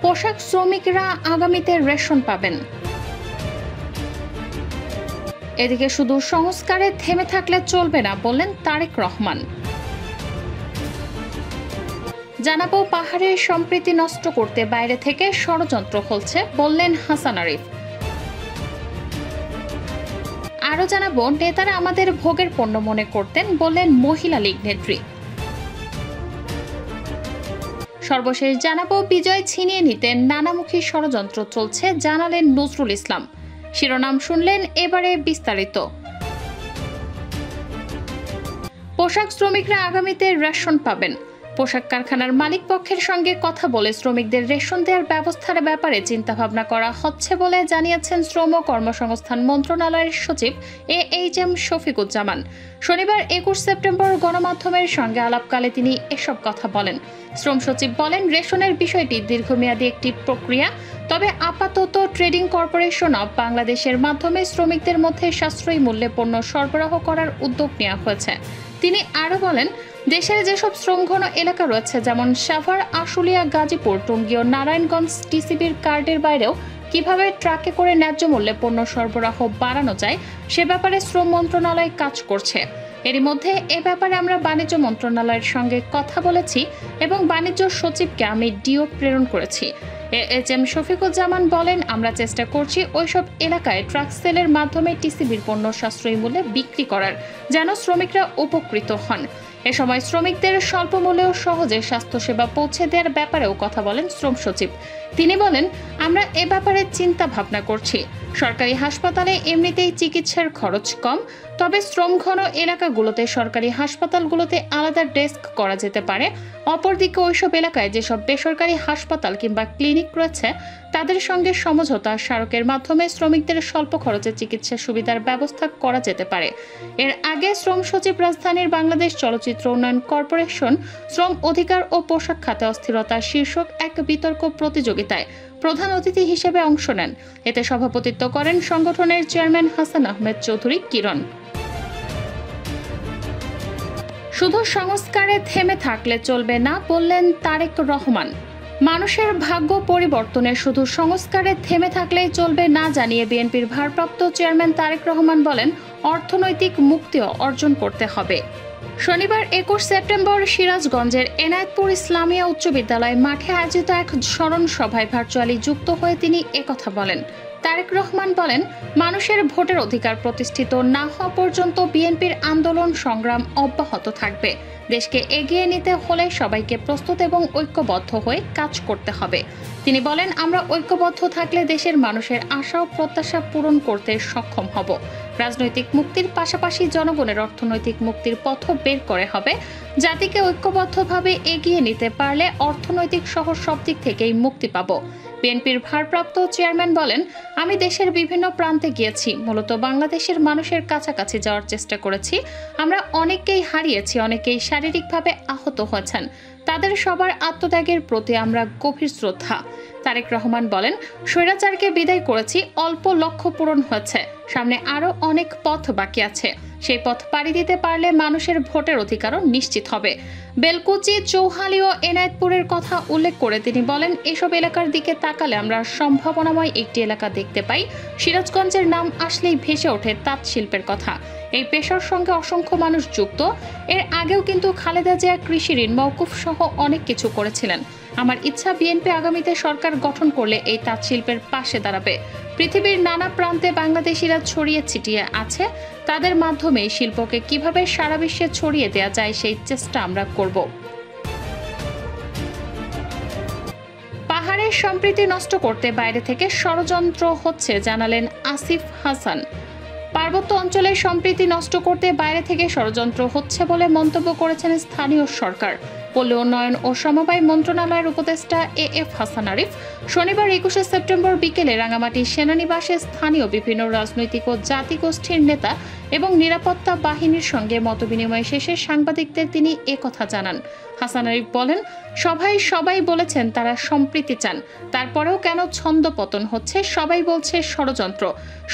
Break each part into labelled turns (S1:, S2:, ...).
S1: পোশাক শ্রমিকরা আগামীতে রেশন পাবেন। এদিকে শুধু সংস্কারে থেমে থাকলে চলবে না বললেন তারেক রহমান। জানাবো পাহাড়ের সম্প্রীতি নষ্ট করতে বাইরে থেকে ষড়যন্ত্র হচ্ছে বললেন হাসান আরিফ। আরও জানাবো নেতারা আমাদের ভোগের পণ্য মনে করতেন বললেন মহিলা লীগ নেত্রী। সর্বশেষ জানাবো বিজয় ছিনিয়ে নিতে নানামুখী ষড়যন্ত্র চলছে জানালেন নজরুল ইসলাম। শিরোনাম শুনলেন, এবারে বিস্তারিত। পোশাক শ্রমিকরা আগামীতে রেশন পাবেন। পোশাক কারখানার মালিক পক্ষের সঙ্গে কথা বলে শ্রমিকদের রেশন দেওয়ার ব্যবস্থার ব্যাপারে চিন্তাভাবনা করা হচ্ছে বলে জানিয়েছেন শ্রম ও কর্মসংস্থান মন্ত্রণালয়ের সচিব AHM শফিকুজ্জামান। শনিবার 21 সেপ্টেম্বর গণমাধ্যমের সঙ্গে আলাপকালে তিনি এসব কথা বলেন। শ্রম সচিব বলেন, রেশনের বিষয়টি দীর্ঘমেয়াদী একটি প্রক্রিয়া, তবে আপাতত ট্রেডিং কর্পোরেশন অব বাংলাদেশের মাধ্যমে শ্রমিকদের মধ্যে সাশ্রয়ী মূল্যে পণ্য সরবরাহ করার উদ্যোগ নেওয়া হয়েছে। তিনি আরও বলেন, দেশের যেসব শ্রমঘন এলাকা রয়েছে যেমন সাভার, আশুলিয়া, গাজীপুর, টঙ্গী ও নারায়ণগঞ্জ টিসিবির কার্ডের বাইরেও কিভাবে ট্রাকে করে ন্যায্য মূল্যে পণ্য সরবরাহ বাড়ানো যায় সে ব্যাপারে শ্রম মন্ত্রণালয় কাজ করছে। এরই মধ্যে এ ব্যাপারে আমরা বাণিজ্য মন্ত্রণালয়ের সঙ্গে কথা বলেছি এবং বাণিজ্য সচিবকে আমি ডিও প্রেরণ করেছি। AHM শফিকুজ্জামান বলেন, আমরা চেষ্টা করছি ওইসব এলাকায় ট্রাক সেলের মাধ্যমে টিসিবির পণ্য সাশ্রয়ী মূল্যে বিক্রি করার, যেন শ্রমিকরা উপকৃত হন। এ সময় শ্রমিকদের স্বল্প মূল্যেও সহজে স্বাস্থ্যসেবা পৌঁছে দেওয়ার ব্যাপারেও কথা বলেন শ্রম সচিব। তিনি বলেন, আমরা এ ব্যাপারে চিন্তা ভাবনা করছি। সরকারি হাসপাতালে এমনিতেই চিকিৎসার খরচ কম, তবে শ্রমঘন এলাকাগুলোতে সরকারি হাসপাতালগুলোতে আলাদা ডেস্ক করা যেতে পারে। অপরদিকে ওইসব এলাকায় যেসব বেসরকারি হাসপাতাল কিংবা ক্লিনিক রয়েছে তাদের সঙ্গে সমঝোতা স্মারকের মাধ্যমে শ্রমিকদের স্বল্প খরচে চিকিৎসা সুবিধার ব্যবস্থা করা যেতে পারে। এর আগে শ্রম সচিব রাজধানীর বাংলাদেশ চলচ্চিত্র উন্নয়ন কর্পোরেশন শ্রম অধিকার ও পোশাক খাতে অস্থিরতা শীর্ষক এক বিতর্ক প্রতিযোগিতায় প্রধান অতিথি হিসেবে অংশ নেন। এতে সভাপতিত্ব করেন সংগঠনের চেয়ারম্যান হাসান আহমেদ চৌধুরী কিরণ। শুধু সংস্কারে থেমে থাকলে চলবে না বললেন তারেক রহমান। মানুষের ভাগ্য পরিবর্তনে শুধু সংস্কারে থেমে থাকলেই চলবে না জানিয়ে বিএনপির ভারপ্রাপ্ত চেয়ারম্যান তারেক রহমান বলেন, অর্থনৈতিক মুক্তিও অর্জন করতে হবে। শনিবার 21 সেপ্টেম্বর সিরাজগঞ্জের এনায়েতপুর ইসলামিয়া উচ্চ বিদ্যালয় মাঠে আয়োজিত এক স্মরণ সভায় ভার্চুয়ালি যুক্ত হয়ে তিনি একথা বলেন। তারেক রহমান বলেন, মানুষের ভোটের অধিকার প্রতিষ্ঠিত না হওয়া পর্যন্ত বিএনপির আন্দোলন সংগ্রাম অব্যাহত থাকবে। দেশকে এগিয়ে নিতে হলে সবাইকে প্রস্তুত এবং ঐক্যবদ্ধ হয়ে কাজ করতে হবে। তিনি বলেন, আমরা ঐক্যবদ্ধ থাকলে দেশের মানুষের আশা ও প্রত্যাশা পূরণ করতে সক্ষম হব। রাজনৈতিক মুক্তির পাশাপাশি জনগণের অর্থনৈতিক মুক্তির পথ বের করে হবে। জাতিকে ঐক্যবদ্ধভাবে এগিয়ে নিতে পারলে অর্থনৈতিক সহ সব দিক থেকেই মুক্তি পাব। বিএনপির ভারপ্রাপ্ত চেয়ারম্যান বলেন, আমি দেশের বিভিন্ন প্রান্তে গিয়েছি, মূলত বাংলাদেশের মানুষের কাছাকাছি যাওয়ার চেষ্টা করেছি। আমরা অনেককেই হারিয়েছি, অনেকেই শারীরিকভাবে আহত হয়েছেন। তাদের সবার আত্মত্যাগের প্রতি আমরা গভীর শ্রদ্ধা। তারেক রহমান বলেন, স্বৈরাচারকে বিদায় করেছি, অল্প লক্ষ্য পূরণ হয়েছে, সামনে আরও অনেক পথ বাকি আছে। সেই পথ পাড়ি দিতে পারলে মানুষের ভোটের অধিকারও নিশ্চিত হবে। বেলকুচি, চৌহালি ও এনায়েতপুরের কথা উল্লেখ করে তিনি বলেন, এসব এলাকার দিকে তাকালে আমরা সম্ভাবনাময় একটি এলাকা দেখতে পাই। সিরাজগঞ্জের নাম আসলেই ভেসে ওঠে তাঁত শিল্পের কথা। এই পেশার সঙ্গে অসংখ্য মানুষ যুক্ত। এর আগেও কিন্তু খালেদা জিয়া কৃষি ঋণ মওকুফ সহ অনেক কিছু করেছিলেন। আমার ইচ্ছা, বিএনপি আগামীতে সরকার গঠন করলে এই তাঁত শিল্পের পাশে দাঁড়াবে। পৃথিবীর নানা প্রান্তে বাংলাদেশিরা ছড়িয়ে ছিটিয়ে আছে, তাদের মাধ্যমে শিল্পকে কিভাবে সারা বিশ্বে ছড়িয়ে দেওয়া যায় সেই চেষ্টা আমরা করব। পাহাড়ের সম্প্রীতি নষ্ট করতে বাইরে থেকে ষড়যন্ত্র হচ্ছে জানালেন আসিফ হাসান। পার্বত্য অঞ্চলের সম্প্রীতি নষ্ট করতে বাইরে থেকে ষড়যন্ত্র হচ্ছে বলে মন্তব্য করেছেন স্থানীয় সরকার, পল্লী উন্নয়ন ও সমবায় মন্ত্রণালয়ের উপদেষ্টা AF হাসান আরিফ। শনিবার 21 সেপ্টেম্বর বিকেলে রাঙামাটি সেনানিবাসে স্থানীয় বিভিন্ন রাজনৈতিক ও জাতিগোষ্ঠীর নেতা এবং নিরাপত্তা বাহিনীর সঙ্গে মতবিনিময় শেষে সাংবাদিকদের তিনি একথা জানান। হাসান আরিফ বলেন, সবাই বলেছেন তারা সম্প্রীতি চান, তারপরেও কেন ছন্দপতন হচ্ছে? সবাই বলছে ষড়যন্ত্র।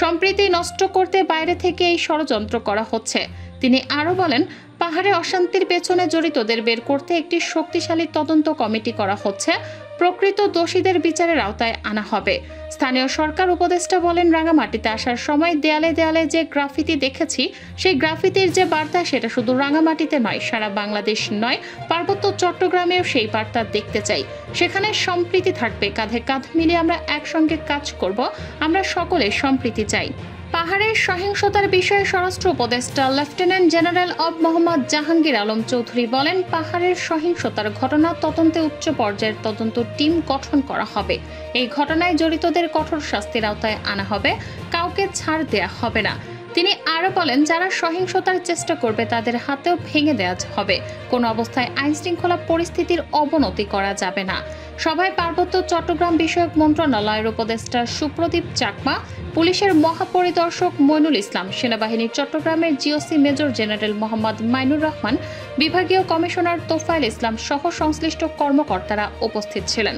S1: সম্প্রীতি নষ্ট করতে বাইরে থেকে এই ষড়যন্ত্র করা হচ্ছে। তিনি আরও বলেন, পাহাড়ে অশান্তির পেছনে জড়িতদের বের করতে একটি শক্তিশালী তদন্ত কমিটি করা হচ্ছে। প্রকৃত দোষীদের বিচারের আওতায় আনা হবে। স্থানীয় সরকার উপদেষ্টা বলেন, রাঙামাটিতে আসার সময় দেয়ালে দেয়ালে যে গ্রাফিতি দেখেছি, সেই গ্রাফিতির যে বার্তা সেটা শুধু রাঙামাটিতে নয়, সারা বাংলাদেশ নয়, পার্বত্য চট্টগ্রামেও সেই বার্তা দেখতে চাই। সেখানে সম্প্রীতি থাকবে, কাঁধে কাঁধ মিলিয়ে আমরা একসঙ্গে কাজ করব। আমরা সকলে সম্প্রীতি চাই। পাহাড়ের সহিংসতার বিষয়ে স্বরাষ্ট্র উপদেষ্টা lieutenant general of Mohammad Jahangir Alam Chowdhury বলেন, পাহাড়ের সহিংসতার ঘটনা তদন্তে উচ্চ পর্যায়ের তদন্ত টিম গঠন করা হবে। এই ঘটনায় জড়িতদের কঠোর শাস্তির আওতায় আনা হবে, কাউকে ছাড় দেয়া হবে না। তিনি আরও বলেন, যারা সহিংসতার চেষ্টা করবে তাদের হাতেও ভেঙে দেওয়া হবে। কোনো অবস্থায় আইনশৃঙ্খলা পরিস্থিতির অবনতি করা যাবে না। সভায় পার্বত্য চট্টগ্রাম বিষয়ক মন্ত্রণালয়ের উপদেষ্টা সুপ্রদীপ চাকমা, পুলিশের মহাপরিদর্শক মইনুল ইসলাম, সেনাবাহিনীর চট্টগ্রামের GOC major general Mohammad Mainur Rahman, বিভাগীয় কমিশনার তোফায়েল ইসলাম সহ সংশ্লিষ্ট কর্মকর্তারা উপস্থিত ছিলেন।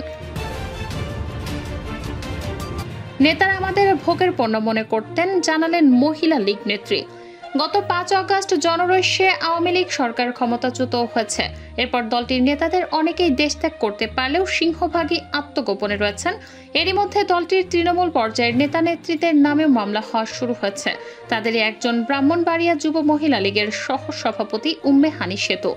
S1: নেতারা আমাদের ভোগের পণ্য মনে করতেন, জানালেন মহিলা লীগ নেত্রী। গত 5 আগস্ট জনরৈষ্যে আওয়ামী লীগ সরকার ক্ষমতাচ্যুত হয়েছে। এরপর দলটির নেতাদের অনেকেই দেশ ত্যাগ করতে পারলেও সিংহভাগই আত্মগোপনে রয়েছেন। এরই মধ্যে দলটির তৃণমূল পর্যায়ের নেতা নেত্রীদের নামেও মামলা হওয়া শুরু হয়েছে। তাদেরই একজন ব্রাহ্মণবাড়িয়া যুব মহিলা লীগের সহ সভাপতি উম্মে হানি সেতু।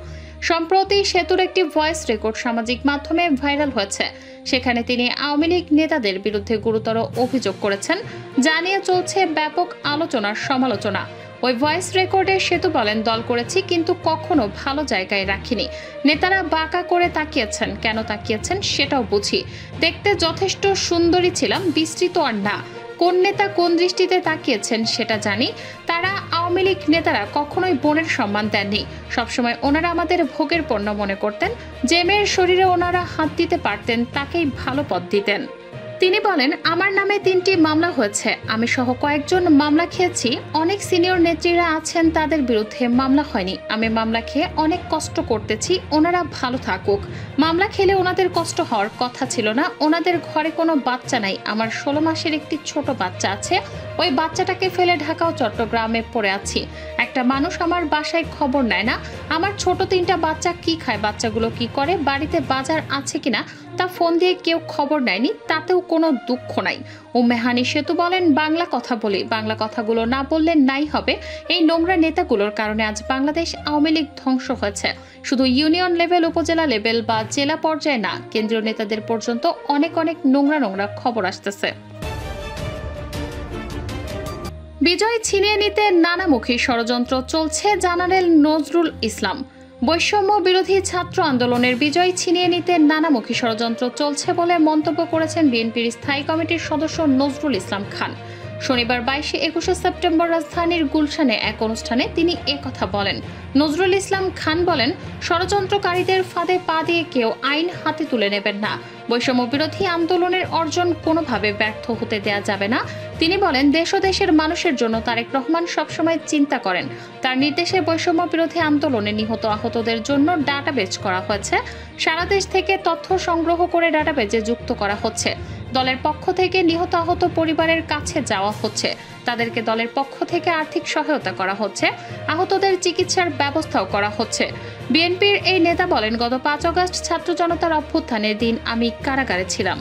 S1: সম্প্রতি সেতুর একটি ভয়েস রেকর্ড সামাজিক মাধ্যমে ভাইরাল হয়েছে। সেখানে তিনি আওয়ামী লীগ নেতাদের বিরুদ্ধে গুরুতর অভিযোগ করেছেন, যা নিয়ে চলছে ব্যাপক আলোচনার সমালোচনা। ওই ভয়েস রেকর্ডে সেতু বলেন, দল করেছি কিন্তু কখনো ভালো জায়গায় রাখিনি। নেতারা বাঁকা করে তাকিয়েছেন, কেন তাকিয়েছেন সেটাও বুঝি। দেখতে যথেষ্ট সুন্দরী ছিলাম, বিস্তৃত আর না। কোন নেতা কোন দৃষ্টিতে তাকিয়েছেন সেটা জানি। তারা আওয়ামী লীগ নেতারা কখনোই বোনের সম্মান দেননি। সবসময় ওনারা আমাদের ভোগের পণ্য মনে করতেন। যে মেয়ের শরীরে ওনারা হাত দিতে পারতেন তাকেই ভালো পদ দিতেন। তিনি বলেন, আমার নামে 3টি মামলা হয়েছে। আমি সহ কয়েকজন মামলা খেয়েছি। অনেক সিনিয়র নেত্রীরা আছেন, তাদের বিরুদ্ধে মামলা হয়নি। আমি মামলা খেয়ে অনেক কষ্ট করতেছি, ওনারা ভালো থাকুক। মামলা খেলে ওনাদের কষ্ট হওয়ার কথা ছিল না। ওনাদের ঘরে কোনো বাচ্চা নাই। আমার 16 মাসের একটি ছোট বাচ্চা আছে। ওই বাচ্চাটাকে ফেলে ঢাকা ও চট্টগ্রামে পড়ে আছি। একটা মানুষ আমার বাসায় খবর নেয় না। আমার ছোট 3টা বাচ্চা কি খায়, বাচ্চাগুলো কি করে, বাড়িতে বাজার আছে কিনা তা ফোন দিয়ে কেউ খবর নেয়নি। তাতেও কোনো দুঃখ নাই। উম্মে হানি সেতু বলেন, বাংলা কথা বলি, বাংলা কথাগুলো না বললে নাই হবে। এই নোংরা নেতাগুলোর কারণে আজ বাংলাদেশ আওয়ামী লীগ ধ্বংস হয়েছে। শুধু ইউনিয়ন লেভেল, উপজেলা লেভেল বা জেলা পর্যায়ে না, কেন্দ্রীয় নেতাদের পর্যন্ত অনেক নোংরা নোংরা খবর আসতেছে। বিজয় ছিনিয়ে নিতে নানামুখী ষড়যন্ত্র চলছে, জানালেন নজরুল ইসলাম। বৈষম্য বিরোধী ছাত্র আন্দোলনের বিজয় ছিনিয়ে নিতে নানামুখী ষড়যন্ত্র চলছে বলে মন্তব্য করেছেন বিএনপির স্থায়ী কমিটির সদস্য নজরুল ইসলাম খান। শনিবার 22-21 সেপ্টেম্বর রাজধানীর গুলশানে এক অনুষ্ঠানে তিনি একথা বলেন। নজরুল ইসলাম খান বলেন, ষড়যন্ত্রকারীদের ফাঁদে পা দিয়ে কেউ আইন হাতে তুলে নেবেন না। বৈষম্য বিরোধী আন্দোলনের অর্জন কোনোভাবে ব্যর্থ হতে দেয়া যাবে না। তিনি বলেন, দেশ ও দেশের মানুষের জন্য তারেক রহমান সবসময় চিন্তা করেন। তার নির্দেশে বৈষম্য বিরোধী আন্দোলনে নিহত আহতদের জন্য ডাটাবেজ করা হয়েছে। সারা দেশ থেকে তথ্য সংগ্রহ করে ডাটাবেজে যুক্ত করা হচ্ছে। দলের পক্ষ থেকে নিহত আহত পরিবারের কাছে যাওয়া হচ্ছে। তাদেরকে দলের পক্ষ থেকে আর্থিক সহায়তা করা হচ্ছে। আহতদের চিকিৎসার ব্যবস্থাও করা হচ্ছে। বিএনপির এই নেতা বলেন, গত 5 আগস্ট ছাত্র জনতার অভ্যুত্থানের দিন আমি কারাগারে ছিলাম।